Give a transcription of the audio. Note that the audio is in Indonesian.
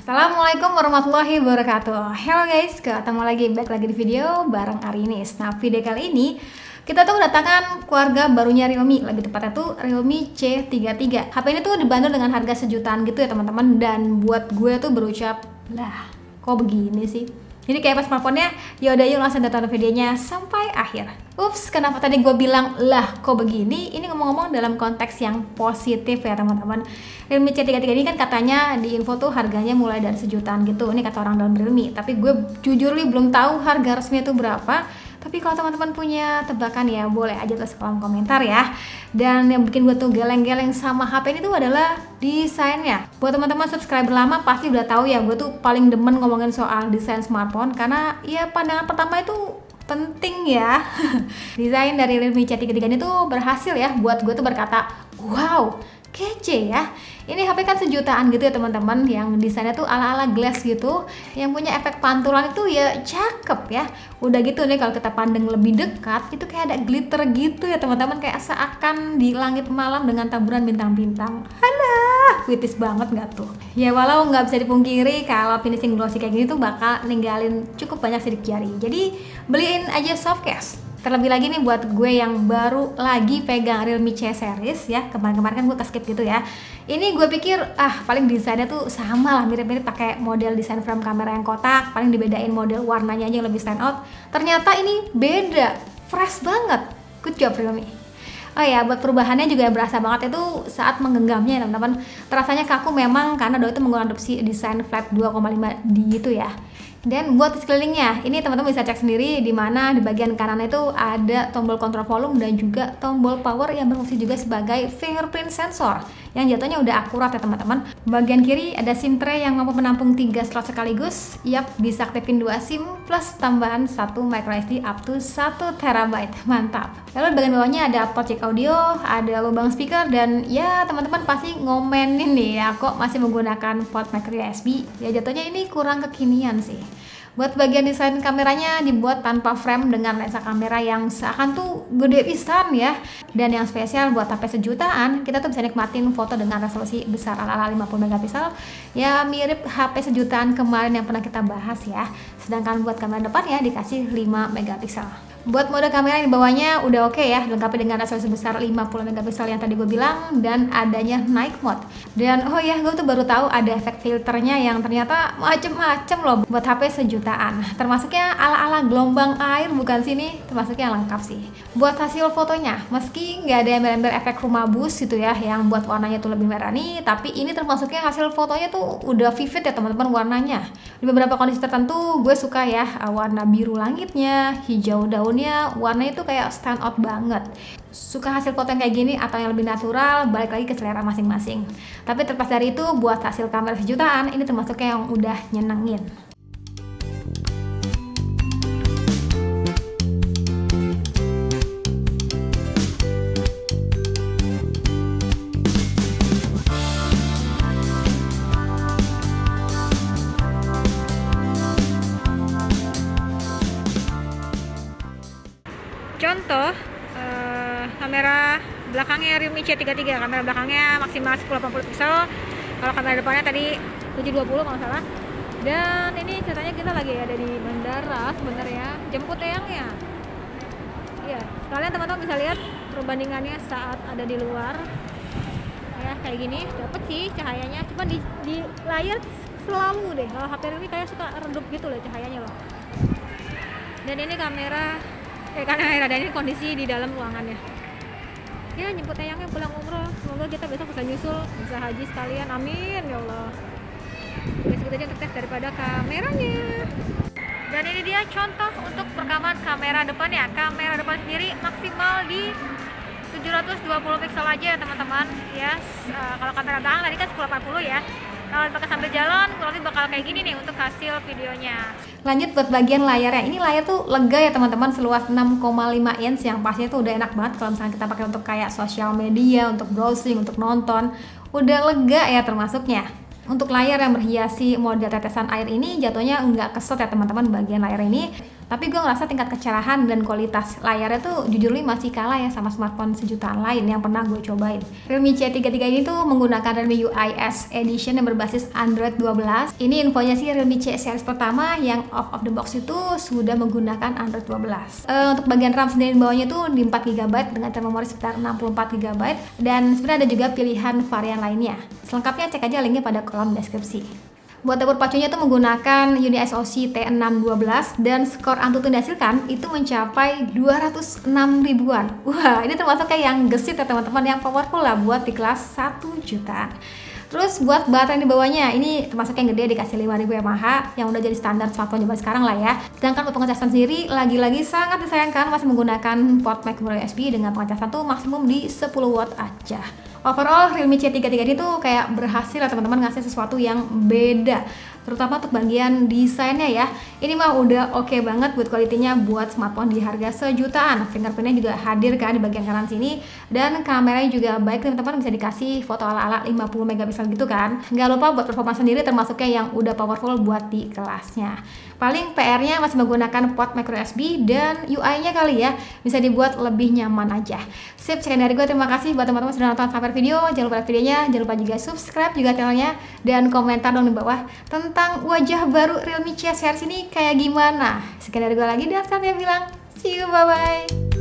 Assalamualaikum warahmatullahi wabarakatuh. Hello guys, ketemu lagi di video bareng Arinis. Nah, video kali ini kita tuh mendatangkan keluarga barunya Realme, lebih tepatnya tuh Realme C33. HP ini tuh dibanderol dengan harga sejutaan gitu ya teman-teman, dan buat gue tuh berucap, lah kok begini sih? Jadi kayak pas smartphone-nya, yaudah yuk langsung tonton videonya sampai akhir. Ups, kenapa tadi gue bilang, lah kok begini? Ini ngomong-ngomong dalam konteks yang positif ya teman-teman. Realme C33 ini kan katanya di info tuh harganya mulai dari sejutaan gitu. Ini kata orang dalam Realme. Tapi gue jujur nih belum tahu harga resmi itu berapa. Tapi kalau teman-teman punya tebakan ya boleh aja tulis kolom komentar ya. Dan yang bikin gue tuh geleng-geleng sama HP ini tuh adalah desainnya. Buat teman-teman subscriber lama pasti udah tahu ya, gue tuh paling demen ngomongin soal desain smartphone karena ya pandangan pertama itu penting ya. Desain dari Realme C33 ini tuh berhasil ya buat gue tuh berkata, wow, kece ya. Ini HP kan sejutaan gitu ya teman-teman, yang desainnya tuh ala-ala glass gitu, yang punya efek pantulan itu ya cakep ya. Udah gitu nih kalau kita pandang lebih dekat, itu kayak ada glitter gitu ya teman-teman, kayak seakan di langit malam dengan taburan bintang-bintang. Halah, puitis banget nggak tuh? Ya walau nggak bisa dipungkiri kalau finishing glossy kayak gini tuh bakal ninggalin cukup banyak sidik jari. Jadi beliin aja soft case. Terlebih lagi nih buat gue yang baru lagi pegang Realme C series ya, kemarin-kemarin kan gue skip gitu ya. Ini gue pikir paling desainnya tuh sama lah, mirip-mirip pakai model desain frame kamera yang kotak, paling dibedain model warnanya aja yang lebih stand out. Ternyata ini beda, fresh banget. Good job Realme. Oh ya, buat perubahannya juga berasa banget itu saat menggenggamnya ya teman-teman. Terasanya kaku memang karena doi itu menggunakan desain flat 2,5D gitu ya. Dan buat sekelilingnya, ini teman-teman bisa cek sendiri di mana di bagian kanan itu ada tombol kontrol volume dan juga tombol power yang berfungsi juga sebagai fingerprint sensor yang jatuhnya udah akurat ya teman-teman. Bagian kiri ada SIM tray yang mampu menampung 3 slot sekaligus. Yap, bisa aktifin 2 SIM plus tambahan 1 microSD up to 1 TB. Mantap. Lalu di bagian bawahnya ada port jack audio, ada lubang speaker, dan ya teman-teman pasti ngomenin nih ya kok masih menggunakan port microSD. Ya jatuhnya ini kurang kekinian sih. Buat bagian desain kameranya dibuat tanpa frame dengan lensa kamera yang seakan tuh gede pisan ya. Dan yang spesial buat HP sejutaan, kita tuh bisa nikmatin foto dengan resolusi besar ala-ala 50 megapiksel. Ya mirip HP sejutaan kemarin yang pernah kita bahas ya. Sedangkan buat kamera depannya dikasih 5 megapiksel. Buat mode kamera di bawahnya udah oke ya, dilengkapi dengan resolusi besar 50 megapiksel yang tadi gue bilang, dan adanya night mode. Dan oh ya, gue tuh baru tahu ada efek filternya yang ternyata macem-macem loh buat HP sejutaan. Termasuknya ala-ala gelombang air, bukan sini, termasuknya lengkap sih. Buat hasil fotonya, meski nggak ada embel-embel efek rumah bus gitu ya, yang buat warnanya tuh lebih merah nih, tapi ini termasuknya hasil fotonya tuh udah vivid ya teman-teman warnanya. Di beberapa kondisi tertentu gue suka ya, warna biru langitnya, hijau daun, warna itu kayak stand out banget. Suka hasil foto yang kayak gini atau yang lebih natural, balik lagi ke selera masing-masing. Tapi terlepas dari itu, buat hasil kamera sejutaan, ini termasuknya yang udah nyenengin. Contoh kamera belakangnya Realme C33, kamera belakangnya maksimal 1080 pixel, kalau kamera depannya tadi 720 kalau salah. Dan ini ceritanya kita lagi ada di bandara sebenarnya, jemput eyangnya. Iya, kalian teman-teman bisa lihat perbandingannya saat ada di luar. Ya kayak gini, dapet sih cahayanya, cuma di layar selalu deh. Kalau HP Realme kayak suka redup gitu loh cahayanya loh. Dan ini kamera dan ini kondisi di dalam ruangannya. Ya nyebut eyangnya pulang umroh, semoga kita besok bisa nyusul, bisa haji sekalian, amin ya Allah. Oke, segitu aja untuk tes daripada kameranya. Dan ini dia contoh untuk perekaman kamera depan ya. Kamera depan sendiri maksimal di 720 pixel aja ya teman-teman. Yes, kalau kamera belakang tadi kan 1080 ya. Kalau dipakai sambil jalan, kurang lebih bakal kayak gini nih untuk hasil videonya. Lanjut buat bagian layarnya. Ini layar tuh lega ya teman-teman, seluas 6,5 inch yang pastinya tuh udah enak banget kalau misalnya kita pakai untuk kayak sosial media, untuk browsing, untuk nonton. Udah lega ya termasuknya. Untuk layar yang berhiasi model tetesan air ini jatuhnya nggak keset ya teman-teman bagian layar ini. Tapi gue ngerasa tingkat kecerahan dan kualitas layarnya tuh jujur li masih kalah ya sama smartphone sejutaan lain yang pernah gue cobain. Realme C33 ini tuh menggunakan Realme UI S Edition yang berbasis Android 12. Ini infonya sih Realme C series pertama yang out of the box itu sudah menggunakan Android 12. Untuk bagian RAM sendiri di bawahnya tuh di 4GB dengan memori sekitar 64GB, dan sebenarnya ada juga pilihan varian lainnya. Selengkapnya cek aja linknya pada kolom deskripsi. Buat dapur pacunya itu menggunakan Uni SoC T612 dan skor Antutu yang dihasilkan itu mencapai 206 ribuan. Wah, ini termasuk kayak yang gesit ya teman-teman, yang powerful lah buat di kelas 1 jutaan. Terus buat baterai di bawahnya ini termasuk yang gede, dikasih 5000 mAh yang udah jadi standar smartphone zaman sekarang lah ya. Sedangkan untuk pengecasan sendiri lagi-lagi sangat disayangkan masih menggunakan port micro USB dengan pengecasan tuh maksimum di 10 watt aja. Overall Realme C33 ini tuh kayak berhasil lah teman-teman ngasih sesuatu yang beda, terutama untuk bagian desainnya ya. Ini mah udah oke banget buat kualitinya buat smartphone di harga sejutaan. Fingerprintnya juga hadir kan di bagian kanan sini, dan kameranya juga baik teman-teman, bisa dikasih foto ala-ala 50 megapiksel gitu kan. Nggak lupa buat performa sendiri termasuknya yang udah powerful buat di kelasnya. Paling PR-nya masih menggunakan port micro USB dan UI-nya kali ya, bisa dibuat lebih nyaman aja. Sip, sekian dari gue, terima kasih buat teman-teman sudah nonton sampai video. Jangan lupa like videonya, jangan lupa juga subscribe juga channelnya, dan komentar dong di bawah tentang wajah baru Realme C series ini kayak gimana. Sekian dari gue lagi, dan saatnya bilang see you, bye-bye.